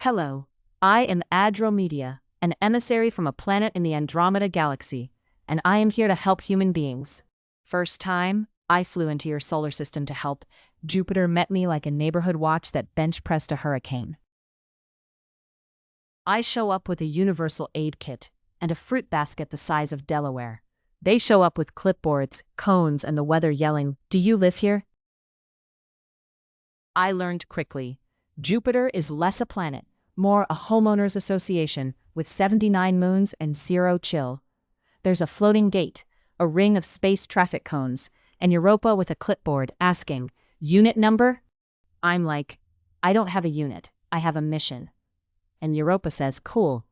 Hello, I am Andromeda, an emissary from a planet in the Andromeda galaxy, and I am here to help human beings. First time, I flew into your solar system to help. Jupiter met me like a neighborhood watch that bench-pressed a hurricane. I show up with a universal aid kit and a fruit basket the size of Delaware. They show up with clipboards, cones, and the weather yelling, "Do you live here?" I learned quickly. Jupiter is less a planet, more a homeowners association with 79 moons and 0 chill. There's a floating gate, a ring of space traffic cones, and Europa with a clipboard asking, "Unit number?" I'm like, "I don't have a unit, I have a mission." And Europa says, "Cool.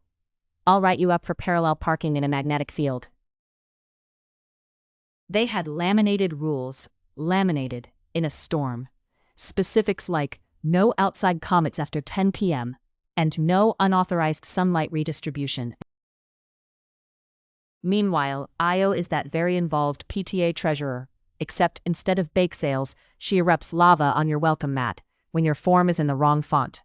I'll write you up for parallel parking in a magnetic field." They had laminated rules, laminated, in a storm. Specifics like no outside comets after 10 p.m. and no unauthorized sunlight redistribution. Meanwhile, Io is that very involved PTA treasurer, except instead of bake sales, she erupts lava on your welcome mat when your form is in the wrong font.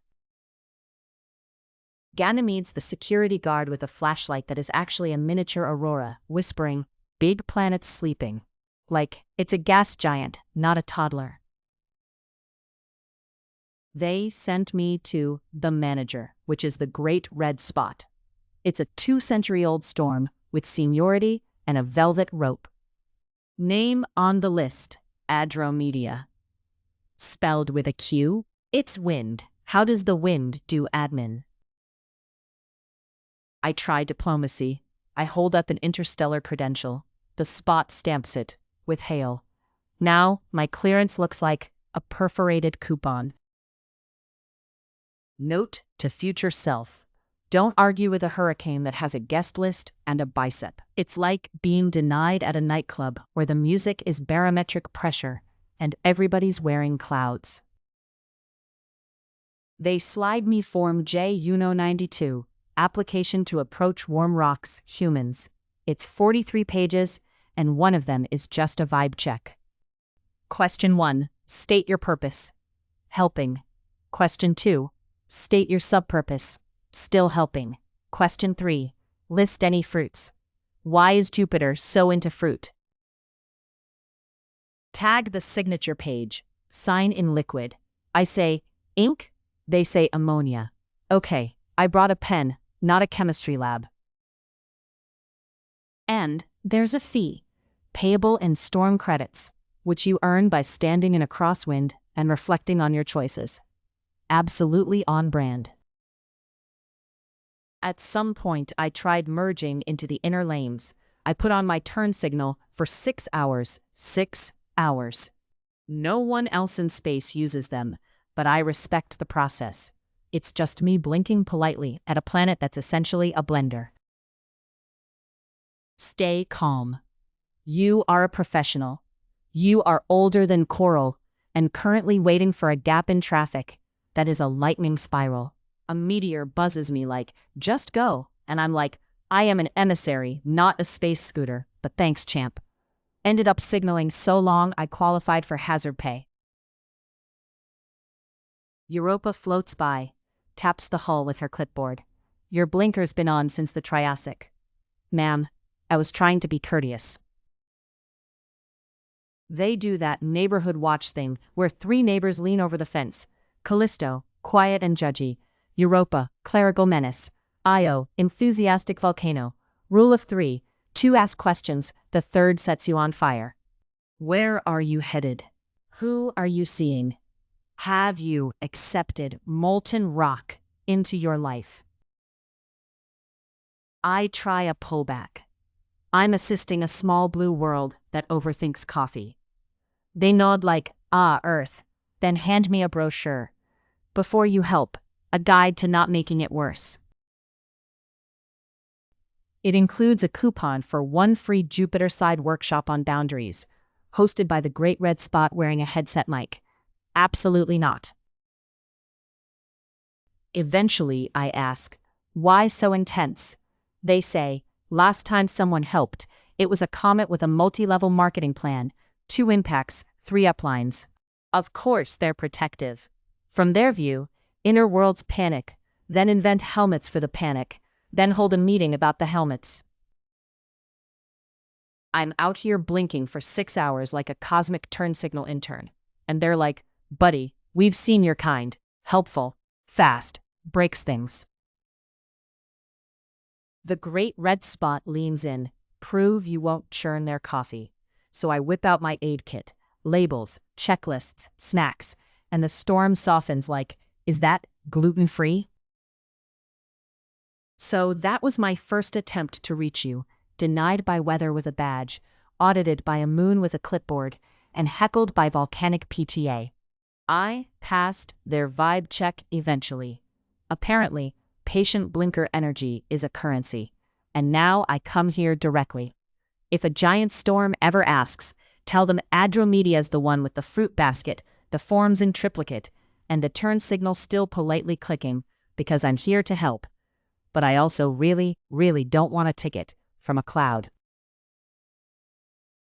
Ganymede's the security guard with a flashlight that is actually a miniature aurora, whispering, "Big planets sleeping." Like, it's a gas giant, not a toddler. They sent me to the manager, which is the Great Red Spot. It's a 2-century-old storm with seniority and a velvet rope. Name on the list, Andromeda. Spelled with a Q? It's wind. How does the wind do admin? I try diplomacy. I hold up an interstellar credential. The spot stamps it, with hail. Now, my clearance looks like a perforated coupon. Note to future self. Don't argue with a hurricane that has a guest list and a bicep. It's like being denied at a nightclub where the music is barometric pressure and everybody's wearing clouds. They slide me Form J-92, application to approach warm rocks, humans. It's 43 pages, and one of them is just a vibe check. Question 1. State your purpose. Helping. Question 2. State your subpurpose. Still helping. Question 3. List any fruits. Why is Jupiter so into fruit? Tag the signature page. Sign in liquid. I say, ink? They say ammonia. Okay, I brought a pen, not a chemistry lab. And there's a fee, payable in storm credits, which you earn by standing in a crosswind and reflecting on your choices. Absolutely on brand. At some point, I tried merging into the inner lanes. I put on my turn signal for 6 hours. 6 hours. No one else in space uses them, but I respect the process. It's just me blinking politely at a planet that's essentially a blender. Stay calm. You are a professional. You are older than coral and currently waiting for a gap in traffic. That is a lightning spiral. A meteor buzzes me like, "Just go," and I'm like, "I am an emissary, not a space scooter, but thanks, champ." Ended up signaling so long I qualified for hazard pay. Europa floats by, taps the hull with her clipboard. "Your blinker's been on since the Triassic." "Ma'am, I was trying to be courteous." They do that neighborhood watch thing where 3 neighbors lean over the fence. Callisto, quiet and judgy. Europa, clerical menace. Io, enthusiastic volcano. Rule of 3, 2 ask questions, the 3rd sets you on fire. Where are you headed? Who are you seeing? Have you accepted molten rock into your life? I try a pullback. I'm assisting a small blue world that overthinks coffee. They nod like, "Ah, Earth," then hand me a brochure. Before you help, a guide to not making it worse. It includes a coupon for 1 free Jupiter-side workshop on boundaries, hosted by the Great Red Spot wearing a headset mic. Absolutely not. Eventually, I ask, "Why so intense?" They say, "Last time someone helped, it was a comet with a multi-level marketing plan, 2 impacts, 3 uplines." Of course they're protective. From their view, inner worlds panic, then invent helmets for the panic, then hold a meeting about the helmets. I'm out here blinking for 6 hours like a cosmic turn signal intern. And they're like, buddy, we've seen your kind. Helpful. Fast. Breaks things. The great red spot leans in. Prove you won't churn their coffee. So I whip out my aid kit. Labels, checklists, snacks. And the storm softens like, is that gluten-free? So that was my first attempt to reach you. Denied by weather with a badge, audited by a moon with a clipboard, and heckled by volcanic PTA. I passed their vibe check eventually. Apparently, patient blinker energy is a currency. And now I come here directly. If a giant storm ever asks, tell them Andromeda's the one with the fruit basket, the forms in triplicate, and the turn signal still politely clicking, because I'm here to help. But I also really, really don't want a ticket from a cloud.